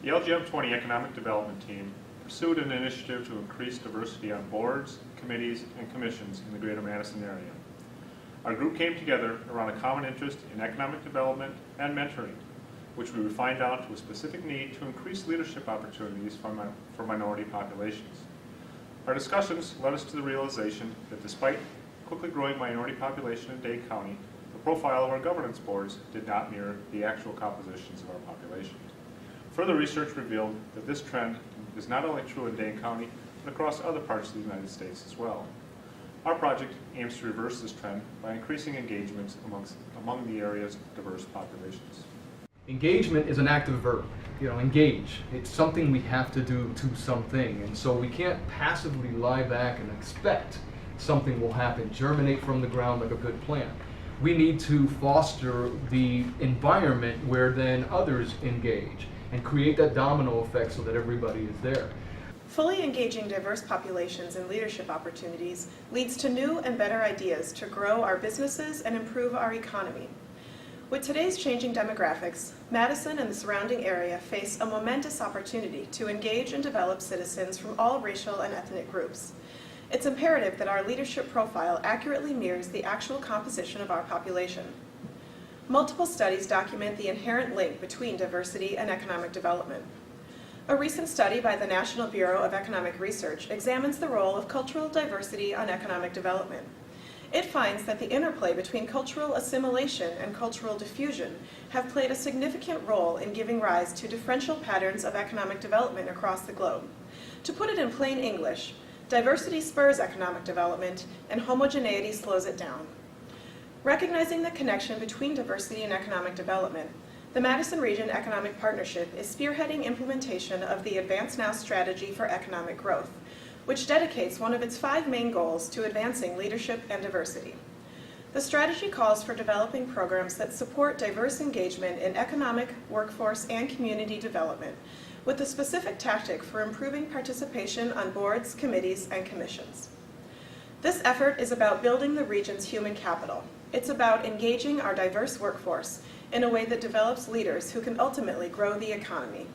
The LGM20 Economic Development Team pursued an initiative to increase diversity on boards, committees, and commissions in the Greater Madison area. Our group came together around a common interest in economic development and mentoring, which we refined down to a specific need to increase leadership opportunities for minority populations. Our discussions led us to the realization that despite quickly growing minority population in Dane County, the profile of our governance boards did not mirror the actual compositions of our population. Further research revealed that this trend is not only true in Dane County, but across other parts of the United States as well. Our project aims to reverse this trend by increasing engagements among the area's diverse populations. Engagement is an active verb. Engage. It's something we have to do to something, and so we can't passively lie back and expect something will happen, germinate from the ground like a good plan. We need to foster the environment where then others engage and create that domino effect so that everybody is there. Fully engaging diverse populations in leadership opportunities leads to new and better ideas to grow our businesses and improve our economy. With today's changing demographics, Madison and the surrounding area face a momentous opportunity to engage and develop citizens from all racial and ethnic groups. It's imperative that our leadership profile accurately mirrors the actual composition of our population. Multiple studies document the inherent link between diversity and economic development. A recent study by the National Bureau of Economic Research examines the role of cultural diversity on economic development. It finds that the interplay between cultural assimilation and cultural diffusion have played a significant role in giving rise to differential patterns of economic development across the globe. To put it in plain English, diversity spurs economic development and homogeneity slows it down. Recognizing the connection between diversity and economic development, the Madison Region Economic Partnership is spearheading implementation of the Advance Now strategy for economic growth, which dedicates one of its 5 main goals to advancing leadership and diversity. The strategy calls for developing programs that support diverse engagement in economic, workforce, and community development, with a specific tactic for improving participation on boards, committees, and commissions. This effort is about building the region's human capital. It's about engaging our diverse workforce in a way that develops leaders who can ultimately grow the economy.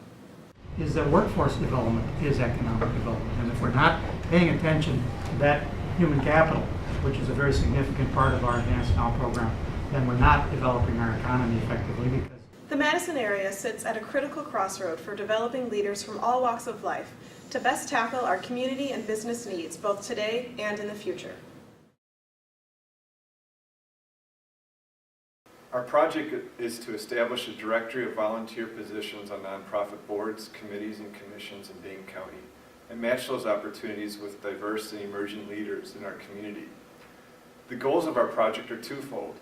Is that workforce development is economic development. And if we're not paying attention to that human capital, which is a very significant part of our Advance Now program, then we're not developing our economy effectively. Because the Madison area sits at a critical crossroad for developing leaders from all walks of life to best tackle our community and business needs both today and in the future. Our project is to establish a directory of volunteer positions on nonprofit boards, committees, and commissions in Dane County, and match those opportunities with diverse and emerging leaders in our community. The goals of our project are twofold.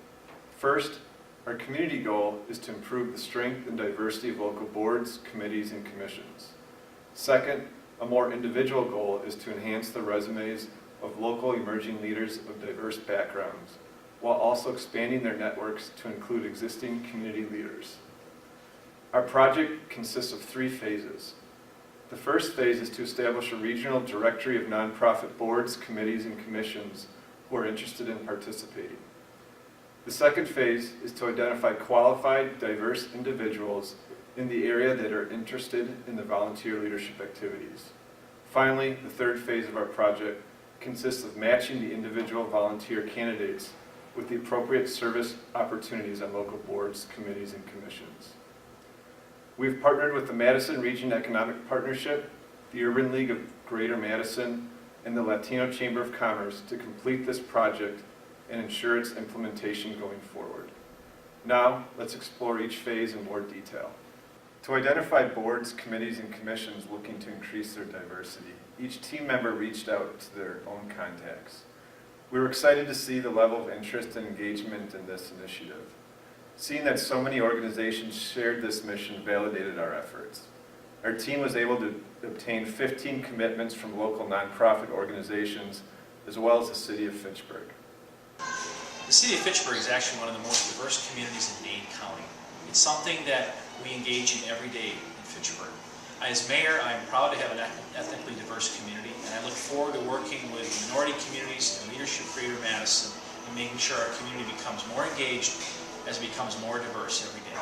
First, our community goal is to improve the strength and diversity of local boards, committees, and commissions. Second, a more individual goal is to enhance the resumes of local emerging leaders of diverse backgrounds, while also expanding their networks to include existing community leaders. Our project consists of 3 phases. The first phase is to establish a regional directory of nonprofit boards, committees, and commissions who are interested in participating. The second phase is to identify qualified, diverse individuals in the area that are interested in the volunteer leadership activities. Finally, the third phase of our project consists of matching the individual volunteer candidates with the appropriate service opportunities on local boards, committees, and commissions. We've partnered with the Madison Region Economic Partnership, the Urban League of Greater Madison, and the Latino Chamber of Commerce to complete this project and ensure its implementation going forward. Now, let's explore each phase in more detail. To identify boards, committees, and commissions looking to increase their diversity, each team member reached out to their own contacts. We were excited to see the level of interest and engagement in this initiative. Seeing that so many organizations shared this mission validated our efforts. Our team was able to obtain 15 commitments from local nonprofit organizations, as well as the City of Fitchburg. The City of Fitchburg is actually one of the most diverse communities in Dane County. It's something that we engage in every day in Fitchburg. As mayor, I'm proud to have an ethnically diverse community, and I look forward to working with minority communities and leadership for Greater Madison and making sure our community becomes more engaged as it becomes more diverse every day.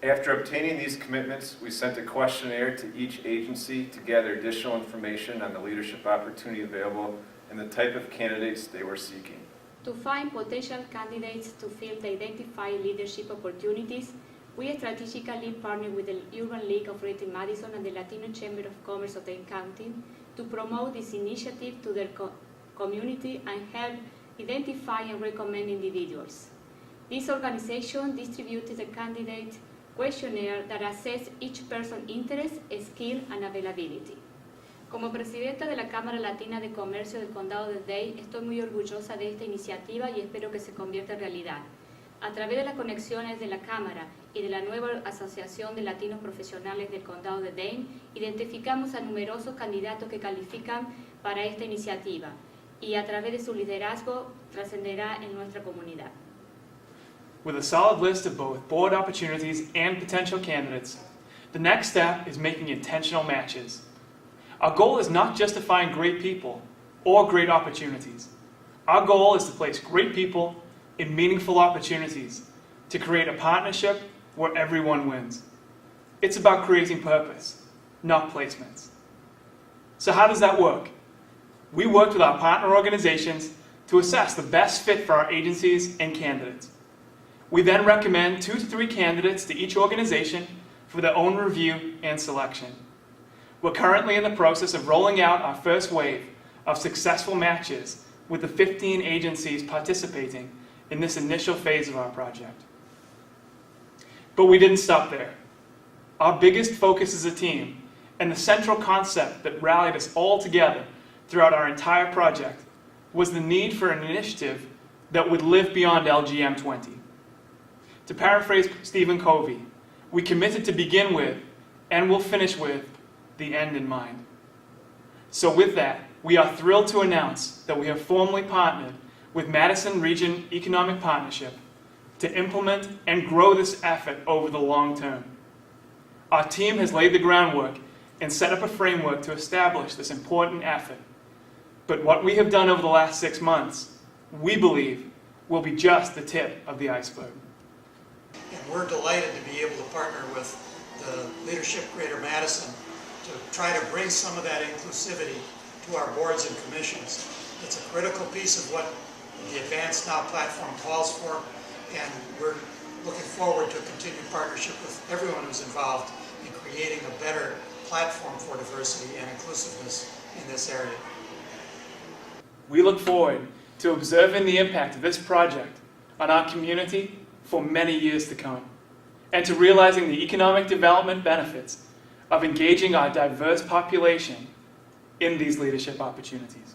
After obtaining these commitments, we sent a questionnaire to each agency to gather additional information on the leadership opportunity available and the type of candidates they were seeking. To find potential candidates to fill the identified leadership opportunities, we strategically partnered with the Urban League of Greater Madison and the Latino Chamber of Commerce of Dane County to promote this initiative to their community and help identify and recommend individuals. This organization distributed a candidate questionnaire that assessed each person's interest, skill, and availability. Como presidenta de la Cámara Latina de Comercio del Condado de Dane, estoy muy orgullosa de esta iniciativa y espero que se convierta en realidad. A través de las conexiones de la Cámara y de la nueva Asociación de Latinos Profesionales del Condado de Dane, identificamos a numerosos candidatos que califican para esta iniciativa y a través de su liderazgo trascenderá en nuestra comunidad. With a solid list of both board opportunities and potential candidates, the next step is making intentional matches. Our goal is not just to find great people or great opportunities. Our goal is to place great people in meaningful opportunities, to create a partnership where everyone wins. It's about creating purpose, not placements. So how does that work? We worked with our partner organizations to assess the best fit for our agencies and candidates. We then recommend 2 to 3 candidates to each organization for their own review and selection. We're currently in the process of rolling out our first wave of successful matches with the 15 agencies participating in this initial phase of our project. But we didn't stop there. Our biggest focus as a team, and the central concept that rallied us all together throughout our entire project, was the need for an initiative that would live beyond LGM 20. To paraphrase Stephen Covey, we committed to begin with, and will finish with, the end in mind. So with that, we are thrilled to announce that we have formally partnered with Madison Region Economic Partnership to implement and grow this effort over the long term. Our team has laid the groundwork and set up a framework to establish this important effort. But what we have done over the last 6 months, we believe, will be just the tip of the iceberg. And we're delighted to be able to partner with the Leadership Greater Madison to try to bring some of that inclusivity to our boards and commissions. It's a critical piece of what the Advance Now platform calls for, and we're looking forward to a continued partnership with everyone who's involved in creating a better platform for diversity and inclusiveness in this area. We look forward to observing the impact of this project on our community for many years to come, and to realizing the economic development benefits of engaging our diverse population in these leadership opportunities.